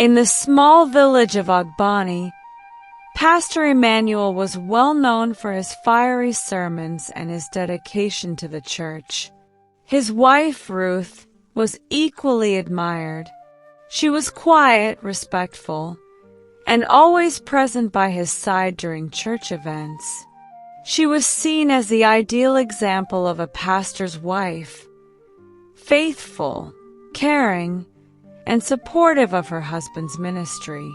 In the small village of Ogbani, Pastor Emmanuel was well known for his fiery sermons and his dedication to the church. His wife, Ruth, was equally admired. She was quiet, respectful, and always present by his side during church events. She was seen as the ideal example of a pastor's wife, faithful, caring, and supportive of her husband's ministry.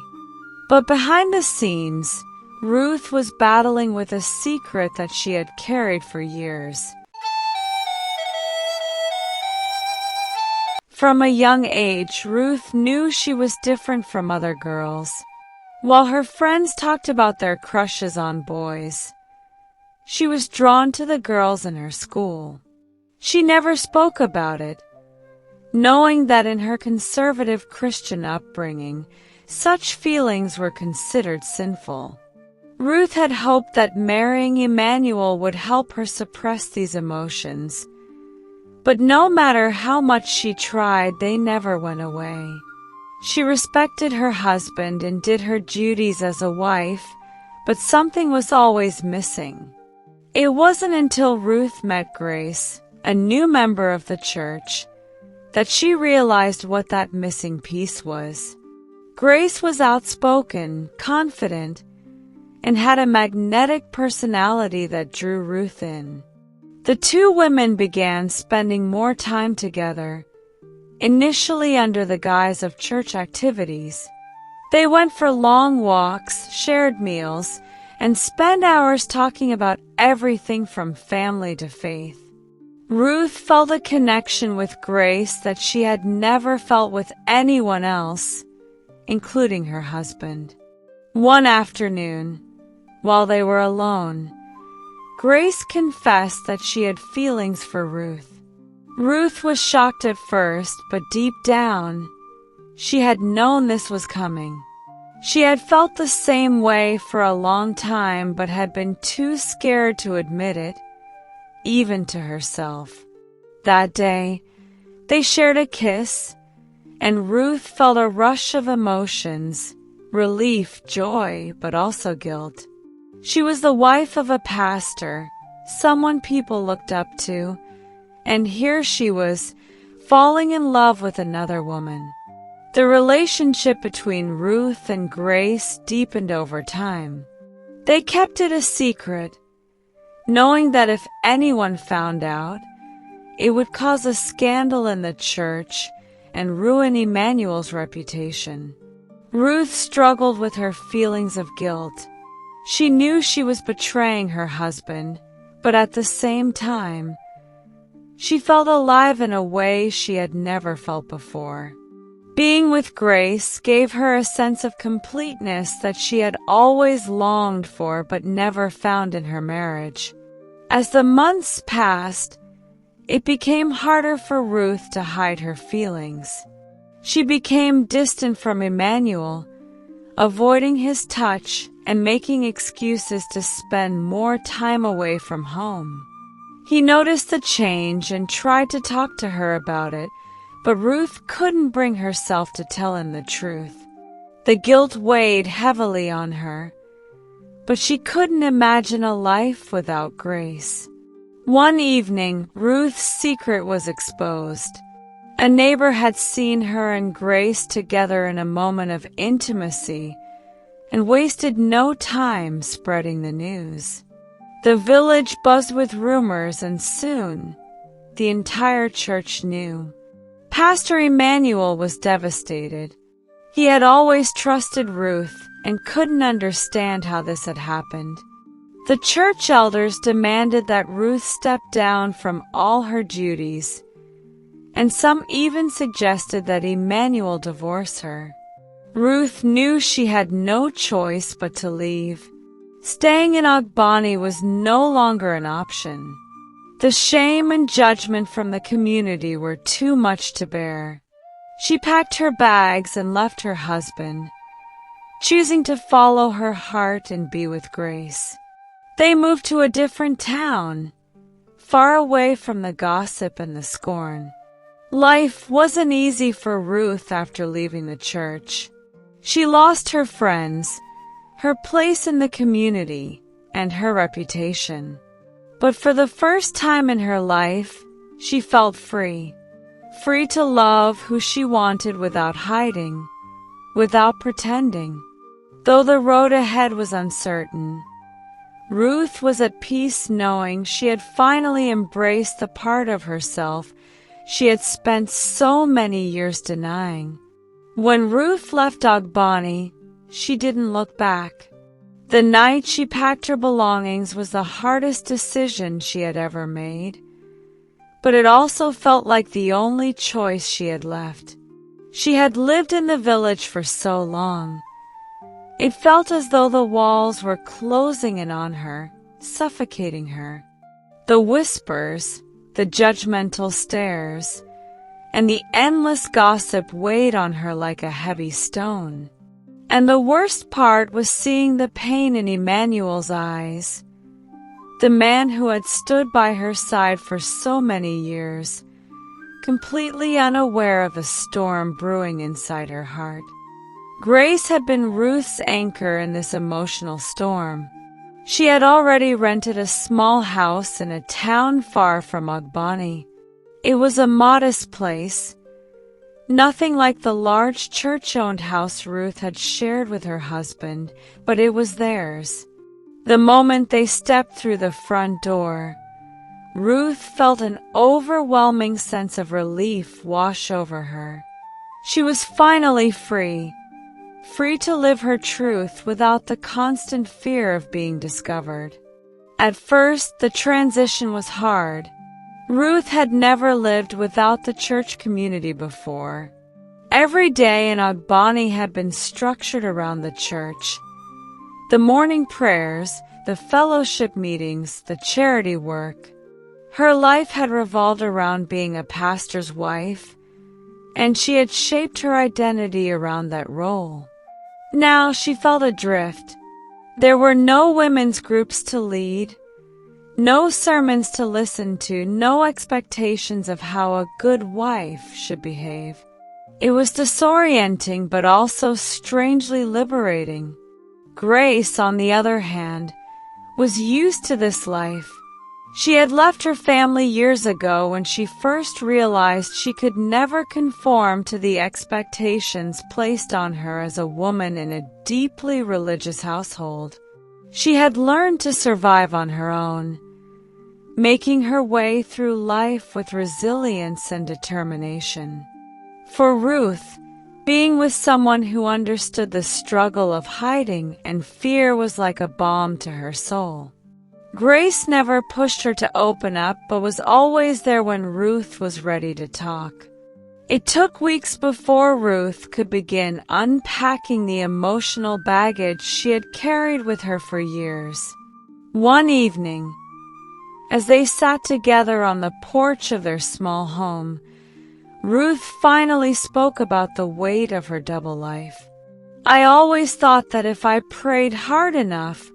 But behind the scenes, Ruth was battling with a secret that she had carried for years. From a young age, Ruth knew she was different from other girls. While her friends talked about their crushes on boys, she was drawn to the girls in her school. She never spoke about it, knowing that in her conservative Christian upbringing, such feelings were considered sinful. Ruth had hoped that marrying Emmanuel would help her suppress these emotions, but no matter how much she tried, they never went away. She respected her husband and did her duties as a wife, but something was always missing. It wasn't until Ruth met Grace, a new member of the church, that she realized what that missing piece was. Grace was outspoken, confident, and had a magnetic personality that drew Ruth in. The two women began spending more time together, initially under the guise of church activities. They went for long walks, shared meals, and spent hours talking about everything from family to faith. Ruth felt a connection with Grace that she had never felt with anyone else, including her husband. One afternoon, while they were alone, Grace confessed that she had feelings for Ruth. Ruth was shocked at first, but deep down, she had known this was coming. She had felt the same way for a long time, but had been too scared to admit it, even to herself. That day, they shared a kiss, and Ruth felt a rush of emotions, relief, joy, but also guilt. She was the wife of a pastor, someone people looked up to, and here she was, falling in love with another woman. The relationship between Ruth and Grace deepened over time. They kept it a secret, knowing that if anyone found out, it would cause a scandal in the church and ruin Emmanuel's reputation. Ruth struggled with her feelings of guilt. She knew she was betraying her husband, but at the same time, she felt alive in a way she had never felt before. Being with Grace gave her a sense of completeness that she had always longed for but never found in her marriage. As the months passed, it became harder for Ruth to hide her feelings. She became distant from Emmanuel, avoiding his touch and making excuses to spend more time away from home. He noticed the change and tried to talk to her about it, but Ruth couldn't bring herself to tell him the truth. The guilt weighed heavily on her, but she couldn't imagine a life without Grace. One evening, Ruth's secret was exposed. A neighbor had seen her and Grace together in a moment of intimacy and wasted no time spreading the news. The village buzzed with rumors, and soon the entire church knew. Pastor Emmanuel was devastated. He had always trusted Ruth and couldn't understand how this had happened. The church elders demanded that Ruth step down from all her duties, and some even suggested that Emmanuel divorce her. Ruth knew she had no choice but to leave. Staying in Ogbani was no longer an option. The shame and judgment from the community were too much to bear. She packed her bags and left her husband, choosing to follow her heart and be with Grace. They moved to a different town, far away from the gossip and the scorn. Life wasn't easy for Ruth after leaving the church. She lost her friends, her place in the community, and her reputation. But for the first time in her life, she felt free. Free to love who she wanted without hiding, without pretending. Though the road ahead was uncertain, Ruth was at peace knowing she had finally embraced the part of herself she had spent so many years denying. When Ruth left Ogboni, she didn't look back. The night she packed her belongings was the hardest decision she had ever made, but it also felt like the only choice she had left. She had lived in the village for so long. It felt as though the walls were closing in on her, suffocating her. The whispers, the judgmental stares, and the endless gossip weighed on her like a heavy stone. And the worst part was seeing the pain in Emmanuel's eyes, the man who had stood by her side for so many years, completely unaware of a storm brewing inside her heart. Grace had been Ruth's anchor in this emotional storm. She had already rented a small house in a town far from Ogboni. It was a modest place, nothing like the large church-owned house Ruth had shared with her husband, but it was theirs. The moment they stepped through the front door, Ruth felt an overwhelming sense of relief wash over her. She was finally free. Free to live her truth without the constant fear of being discovered. At first, the transition was hard. Ruth had never lived without the church community before. Every day in Ogboni had been structured around the church. The morning prayers, the fellowship meetings, the charity work. Her life had revolved around being a pastor's wife, and she had shaped her identity around that role. Now she felt adrift. There were no women's groups to lead, no sermons to listen to, no expectations of how a good wife should behave. It was disorienting but also strangely liberating. Grace, on the other hand, was used to this life. She had left her family years ago when she first realized she could never conform to the expectations placed on her as a woman in a deeply religious household. She had learned to survive on her own, making her way through life with resilience and determination. For Ruth, being with someone who understood the struggle of hiding and fear was like a balm to her soul. Grace never pushed her to open up, but was always there when Ruth was ready to talk. It took weeks before Ruth could begin unpacking the emotional baggage she had carried with her for years. One evening, as they sat together on the porch of their small home, Ruth finally spoke about the weight of her double life. "I always thought that if I prayed hard enough,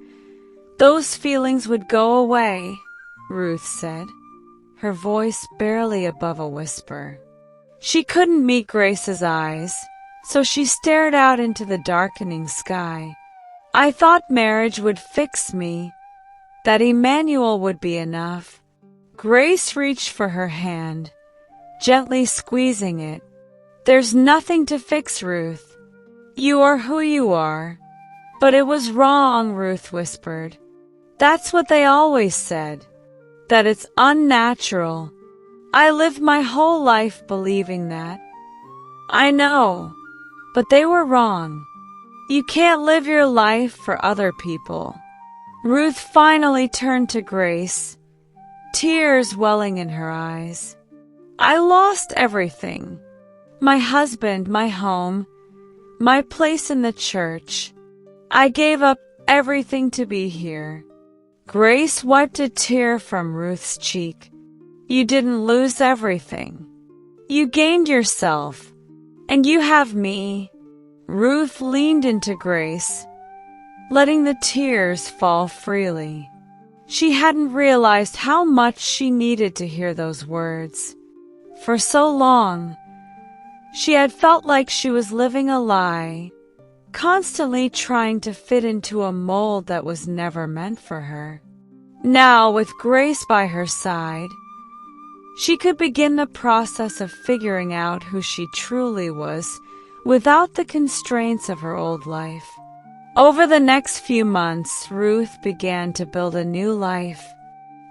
those feelings would go away," Ruth said, her voice barely above a whisper. She couldn't meet Grace's eyes, so she stared out into the darkening sky. "I thought marriage would fix me, that Emmanuel would be enough." Grace reached for her hand, gently squeezing it. "There's nothing to fix, Ruth. You are who you are." "But it was wrong," Ruth whispered. "That's what they always said, that it's unnatural. I lived my whole life believing that." "I know, but they were wrong. You can't live your life for other people." Ruth finally turned to Grace, tears welling in her eyes. "I lost everything. My husband, my home, my place in the church. I gave up everything to be here." Grace wiped a tear from Ruth's cheek. "You didn't lose everything. You gained yourself, and you have me." Ruth leaned into Grace, letting the tears fall freely. She hadn't realized how much she needed to hear those words. For so long, she had felt like she was living a lie, constantly trying to fit into a mold that was never meant for her. Now, with Grace by her side, she could begin the process of figuring out who she truly was without the constraints of her old life. Over the next few months, Ruth began to build a new life.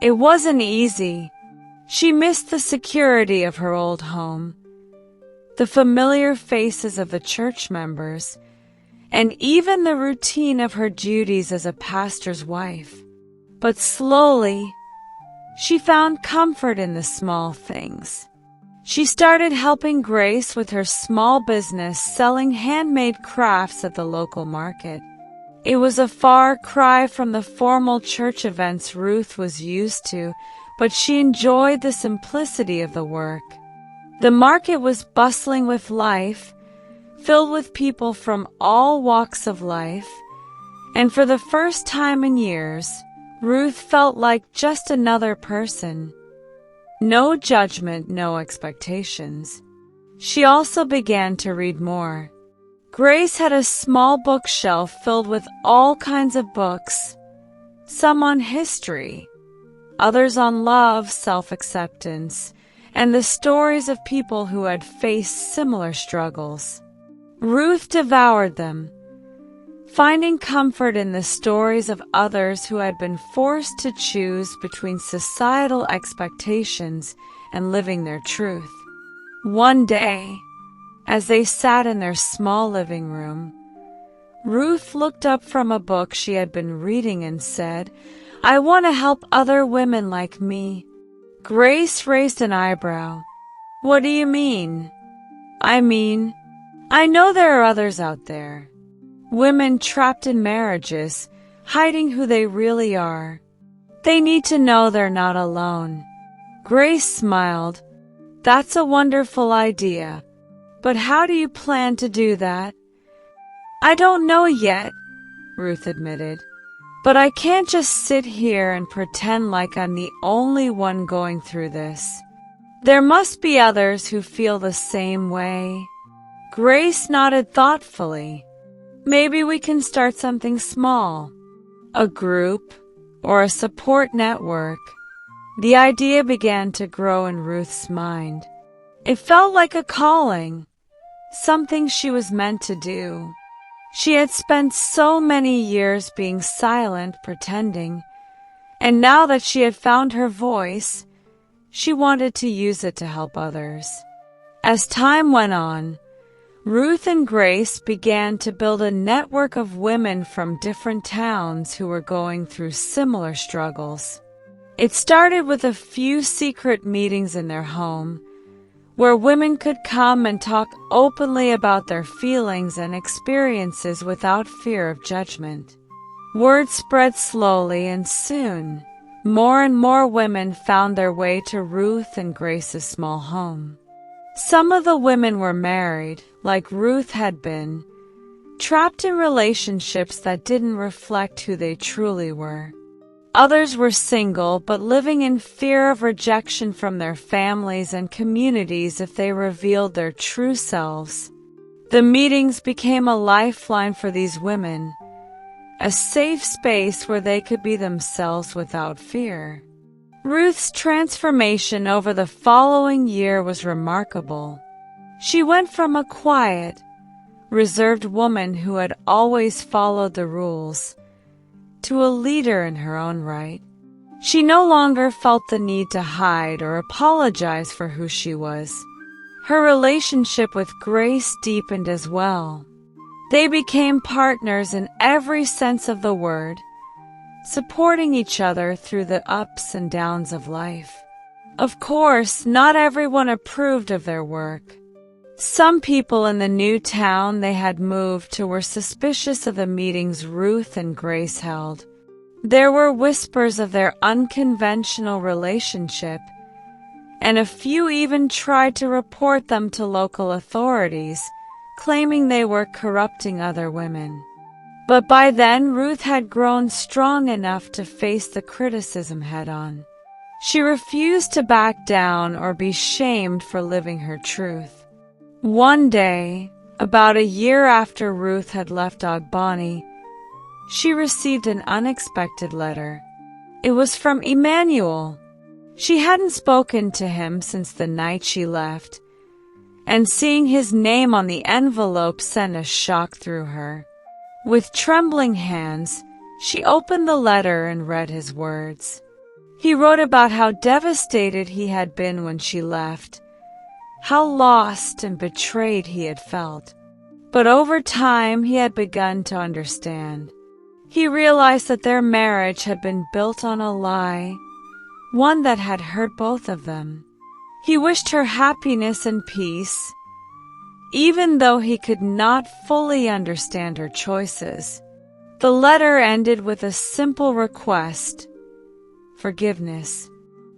It wasn't easy. She missed the security of her old home, the familiar faces of the church members, and even the routine of her duties as a pastor's wife. But slowly, she found comfort in the small things. She started helping Grace with her small business selling handmade crafts at the local market. It was a far cry from the formal church events Ruth was used to, but she enjoyed the simplicity of the work. The market was bustling with life, filled with people from all walks of life, and for the first time in years, Ruth felt like just another person. No judgment, no expectations. She also began to read more. Grace had a small bookshelf filled with all kinds of books, some on history, others on love, self-acceptance, and the stories of people who had faced similar struggles. Ruth devoured them, finding comfort in the stories of others who had been forced to choose between societal expectations and living their truth. One day, as they sat in their small living room, Ruth looked up from a book she had been reading and said, "I want to help other women like me." Grace raised an eyebrow. "What do you mean?" I mean, I know there are others out there. Women trapped in marriages, hiding who they really are. They need to know they're not alone." Grace smiled. "That's a wonderful idea. But how do you plan to do that?" "I don't know yet," Ruth admitted. "But I can't just sit here and pretend like I'm the only one going through this. There must be others who feel the same way." Grace nodded thoughtfully. "Maybe we can start something small, a group or a support network." The idea began to grow in Ruth's mind. It felt like a calling, something she was meant to do. She had spent so many years being silent, pretending, and now that she had found her voice, she wanted to use it to help others. As time went on, Ruth and Grace began to build a network of women from different towns who were going through similar struggles. It started with a few secret meetings in their home, where women could come and talk openly about their feelings and experiences without fear of judgment. Word spread slowly, and soon, more and more women found their way to Ruth and Grace's small home. Some of the women were married, like Ruth had been, trapped in relationships that didn't reflect who they truly were. Others were single, but living in fear of rejection from their families and communities if they revealed their true selves. The meetings became a lifeline for these women, a safe space where they could be themselves without fear. Ruth's transformation over the following year was remarkable. She went from a quiet, reserved woman who had always followed the rules to a leader in her own right. She no longer felt the need to hide or apologize for who she was. Her relationship with Grace deepened as well. They became partners in every sense of the word, supporting each other through the ups and downs of life. Of course, not everyone approved of their work. Some people in the new town they had moved to were suspicious of the meetings Ruth and Grace held. There were whispers of their unconventional relationship, and a few even tried to report them to local authorities, claiming they were corrupting other women. But by then, Ruth had grown strong enough to face the criticism head-on. She refused to back down or be shamed for living her truth. One day, About a year after Ruth had left Ogboni, she received an unexpected letter. It was from Emmanuel. She hadn't spoken to him since the night she left, and seeing his name on the envelope sent a shock through her. With trembling hands, she opened the letter and read his words. He wrote about how devastated he had been when she left, how lost and betrayed he had felt. But over time, he had begun to understand. He realized that their marriage had been built on a lie, one that had hurt both of them. He wished her happiness and peace, even though he could not fully understand her choices. The letter ended with a simple request: forgiveness.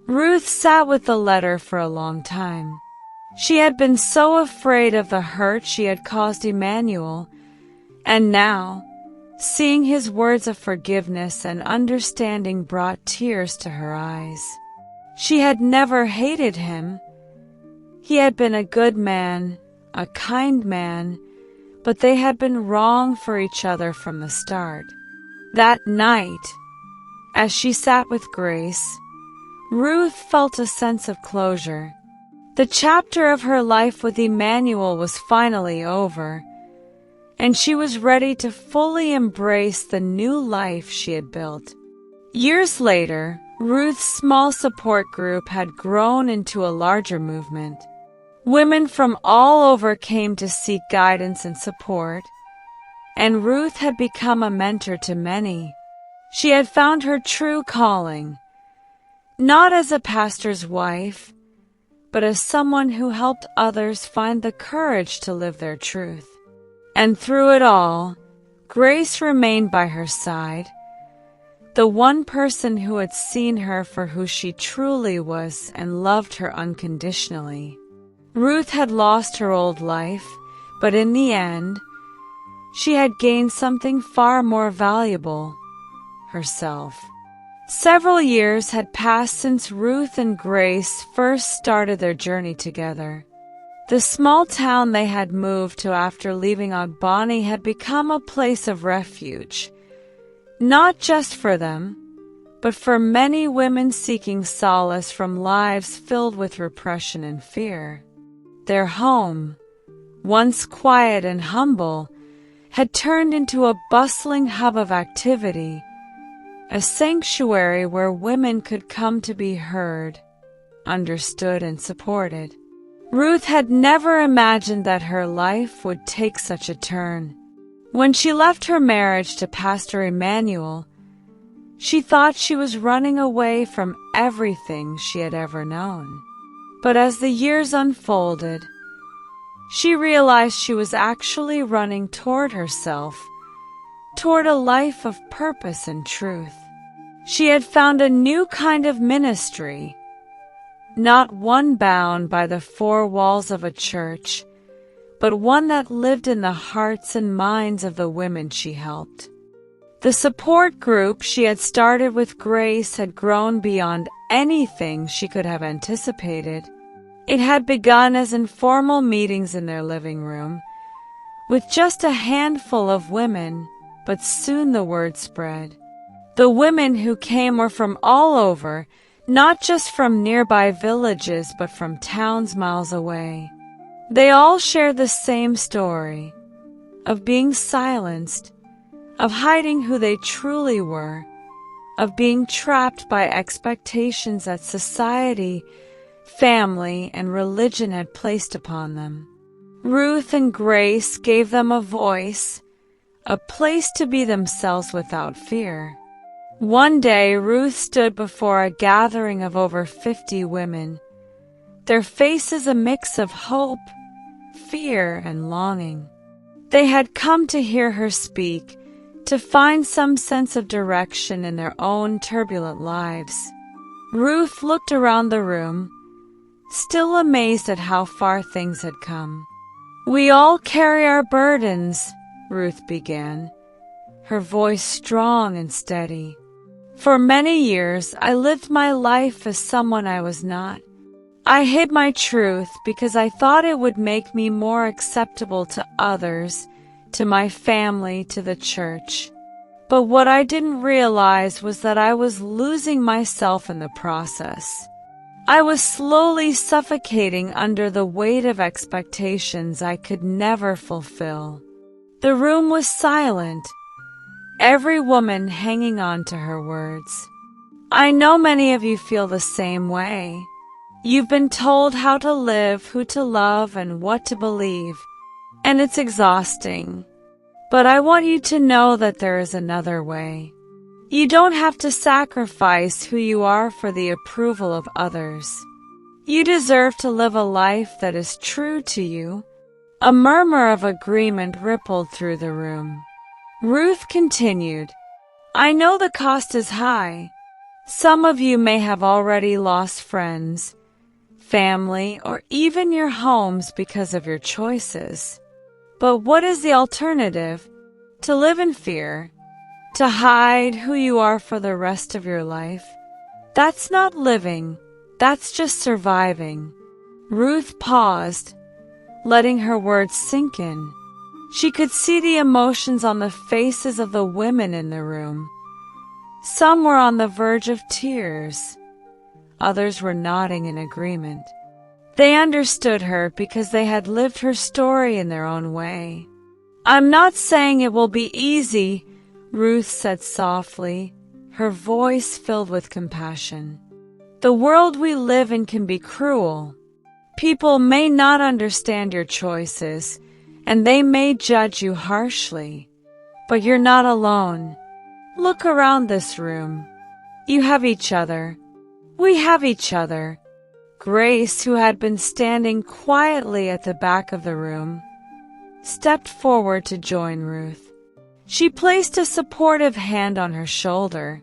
Ruth sat with the letter for a long time. She had been so afraid of the hurt she had caused Emmanuel, and now, seeing his words of forgiveness and understanding brought tears to her eyes. She had never hated him. He had been a good man, a kind man, but they had been wrong for each other from the start. That night, as she sat with Grace, Ruth felt a sense of closure. The chapter of her life with Emmanuel was finally over, and she was ready to fully embrace the new life she had built. Years later, Ruth's small support group had grown into a larger movement. Women from all over came to seek guidance and support, and Ruth had become a mentor to many. She had found her true calling, not as a pastor's wife, but as someone who helped others find the courage to live their truth. And through it all, Grace remained by her side, the one person who had seen her for who she truly was and loved her unconditionally. Ruth had lost her old life, but in the end, she had gained something far more valuable: herself. Several years had passed since Ruth and Grace first started their journey together. The small town they had moved to after leaving Ogboni had become a place of refuge, not just for them, but for many women seeking solace from lives filled with repression and fear. Their home, once quiet and humble, had turned into a bustling hub of activity, a sanctuary where women could come to be heard, understood, and supported. Ruth had never imagined that her life would take such a turn. When she left her marriage to Pastor Emmanuel, she thought she was running away from everything she had ever known. But as the years unfolded, she realized she was actually running toward herself, toward a life of purpose and truth. She had found a new kind of ministry, not one bound by the four walls of a church, but one that lived in the hearts and minds of the women she helped. The support group she had started with Grace had grown beyond anything she could have anticipated. It had begun as informal meetings in their living room, with just a handful of women, but soon the word spread. The women who came were from all over, not just from nearby villages, but from towns miles away. They all shared the same story, of being silenced, of hiding who they truly were, of being trapped by expectations that society, family, and religion had placed upon them. Ruth and Grace gave them a voice, a place to be themselves without fear. One day, Ruth stood before a gathering of over 50 women, their faces a mix of hope, fear, and longing. They had come to hear her speak, to find some sense of direction in their own turbulent lives. Ruth looked around the room, still amazed at how far things had come. "We all carry our burdens," Ruth began, her voice strong and steady. "For many years I lived my life as someone I was not. I hid my truth because I thought it would make me more acceptable to others, to my family, to the church. But what I didn't realize was that I was losing myself in the process. I was slowly suffocating under the weight of expectations I could never fulfill. The room was silent, every woman hanging on to her words. I know many of you feel the same way. You've been told how to live, who to love, and what to believe, and it's exhausting. But I want you to know that there is another way. You don't have to sacrifice who you are for the approval of others. You deserve to live a life that is true to you. A murmur of agreement rippled through the room. Ruth continued, I know the cost is high. Some of you may have already lost friends, family, or even your homes because of your choices. But what is the alternative? To live in fear? To hide who you are for the rest of your life? That's not living, that's just surviving. Ruth paused, letting her words sink in. She could see the emotions on the faces of the women in the room. Some were on the verge of tears. Others were nodding in agreement. They understood her because they had lived her story in their own way. I'm not saying it will be easy, Ruth said softly, her voice filled with compassion. The world we live in can be cruel. People may not understand your choices, and they may judge you harshly. But you're not alone. Look around this room. You have each other. We have each other. Grace, who had been standing quietly at the back of the room, stepped forward to join Ruth. She placed a supportive hand on her shoulder,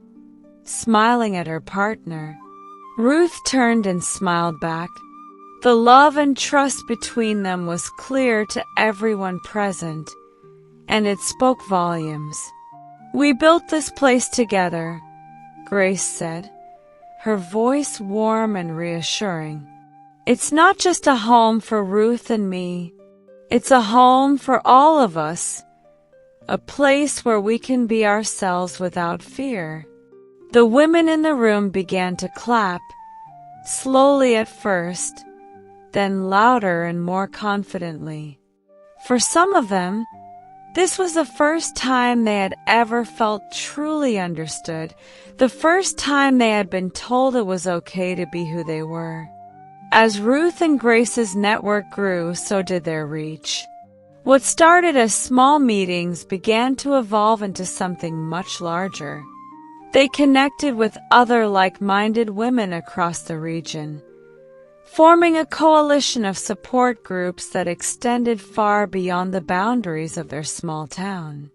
smiling at her partner. Ruth turned and smiled back. The love and trust between them was clear to everyone present, and it spoke volumes. We built this place together, Grace said, her voice warm and reassuring. It's not just a home for Ruth and me. It's a home for all of us, a place where we can be ourselves without fear. The women in the room began to clap, slowly at first, then louder and more confidently. For some of them, this was the first time they had ever felt truly understood, the first time they had been told it was okay to be who they were. As Ruth and Grace's network grew, so did their reach. What started as small meetings began to evolve into something much larger. They connected with other like-minded women across the region, forming a coalition of support groups that extended far beyond the boundaries of their small town.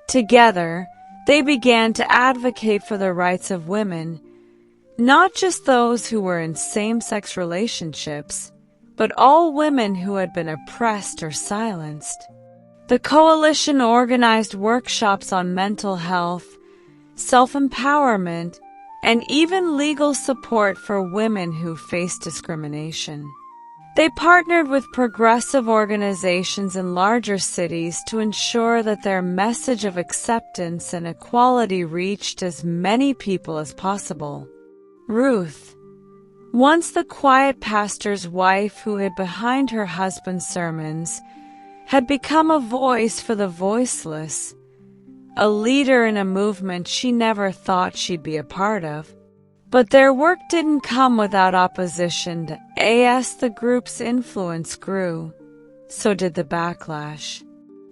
Together, they began to advocate for the rights of women, not just those who were in same-sex relationships, but all women who had been oppressed or silenced. The coalition organized workshops on mental health, self-empowerment, and even legal support for women who face discrimination. They partnered with progressive organizations in larger cities to ensure that their message of acceptance and equality reached as many people as possible. Ruth, once the quiet pastor's wife who hid behind her husband's sermons, had become a voice for the voiceless, a leader in a movement she never thought she'd be a part of. But their work didn't come without opposition. As the group's influence grew, so did the backlash.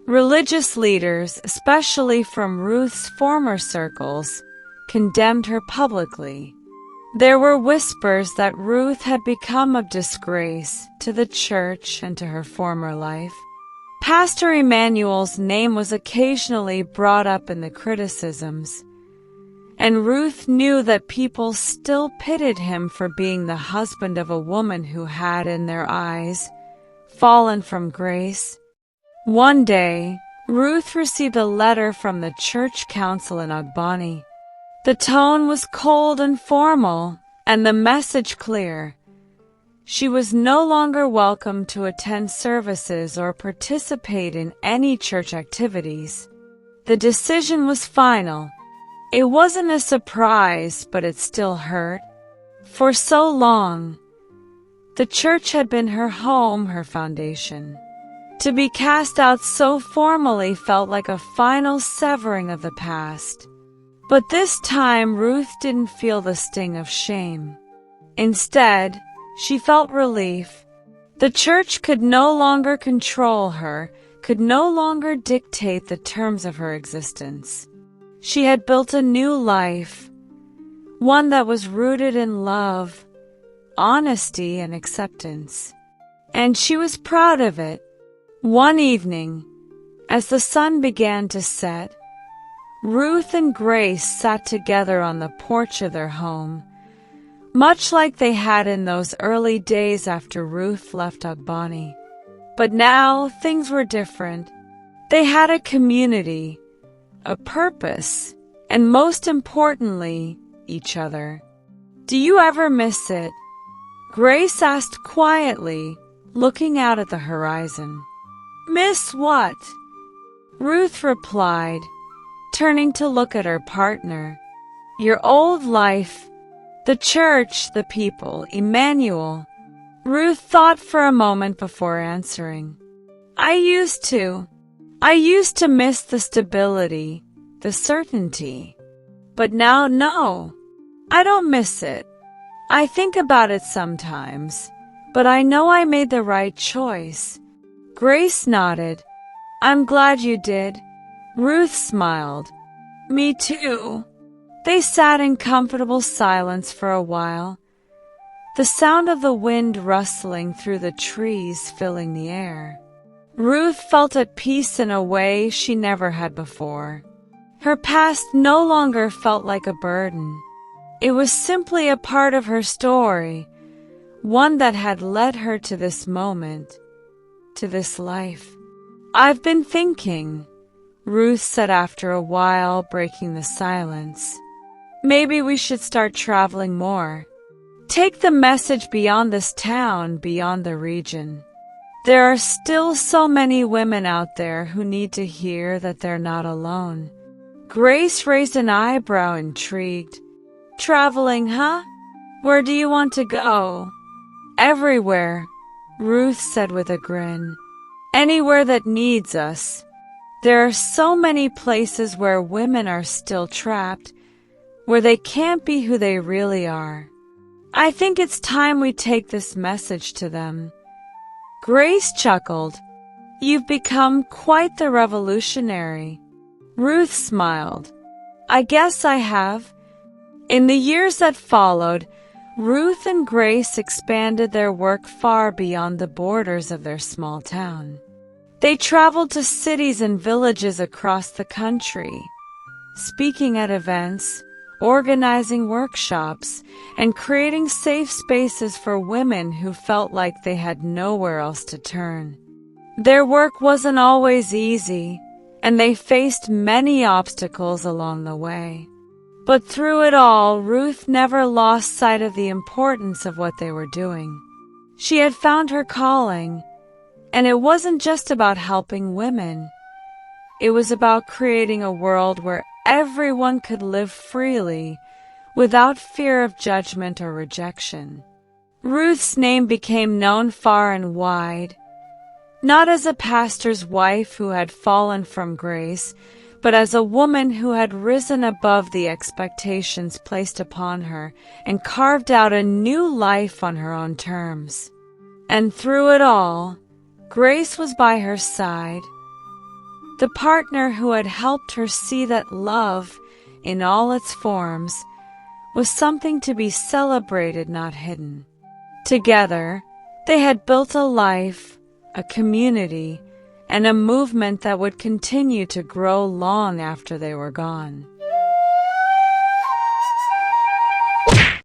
Religious leaders, especially from Ruth's former circles, condemned her publicly. There were whispers that Ruth had become a disgrace to the church and to her former life. Pastor Emmanuel's name was occasionally brought up in the criticisms, and Ruth knew that people still pitied him for being the husband of a woman who had, in their eyes, fallen from grace. One day, Ruth received a letter from the church council in Ogboni. The tone was cold and formal, and the message clear. She was no longer welcome to attend services or participate in any church activities. The decision was final. It wasn't a surprise, but it still hurt. For so long, the church had been her home, her foundation. To be cast out so formally felt like a final severing of the past. But this time, Ruth didn't feel the sting of shame. Instead, she felt relief. The church could no longer control her, could no longer dictate the terms of her existence. She had built a new life, one that was rooted in love, honesty, and acceptance. And she was proud of it. One evening, as the sun began to set, Ruth and Grace sat together on the porch of their home, much like they had in those early days after Ruth left Agbani. But now things were different. They had a community, a purpose, and most importantly, each other. "Do you ever miss it?" Grace asked quietly, looking out at the horizon. "Miss what?" Ruth replied, turning to look at her partner. "Your old life, the church, the people, Emmanuel." Ruth thought for a moment before answering. I used to miss the stability, the certainty. But now, no, I don't miss it. I think about it sometimes, but I know I made the right choice." Grace nodded. "I'm glad you did." Ruth smiled. "Me too." They sat in comfortable silence for a while, the sound of the wind rustling through the trees filling the air. Ruth felt at peace in a way she never had before. Her past no longer felt like a burden. It was simply a part of her story, one that had led her to this moment, to this life. "I've been thinking," Ruth said after a while, breaking the silence. "Maybe we should start traveling more. Take the message beyond this town, beyond the region. There are still so many women out there who need to hear that they're not alone." Grace raised an eyebrow, intrigued. "Traveling, huh? Where do you want to go?" "Everywhere," Ruth said with a grin. "Anywhere that needs us. There are so many places where women are still trapped, where they can't be who they really are. I think it's time we take this message to them." Grace chuckled. "You've become quite the revolutionary." Ruth smiled. "I guess I have." In the years that followed, Ruth and Grace expanded their work far beyond the borders of their small town. They traveled to cities and villages across the country, speaking at events, organizing workshops, and creating safe spaces for women who felt like they had nowhere else to turn. Their work wasn't always easy, and they faced many obstacles along the way. But through it all, Ruth never lost sight of the importance of what they were doing. She had found her calling, and it wasn't just about helping women. It was about creating a world where everyone could live freely, without fear of judgment or rejection. Ruth's name became known far and wide, not as a pastor's wife who had fallen from grace, but as a woman who had risen above the expectations placed upon her and carved out a new life on her own terms. And through it all, Grace was by her side, the partner who had helped her see that love, in all its forms, was something to be celebrated, not hidden. Together, they had built a life, a community, and a movement that would continue to grow long after they were gone.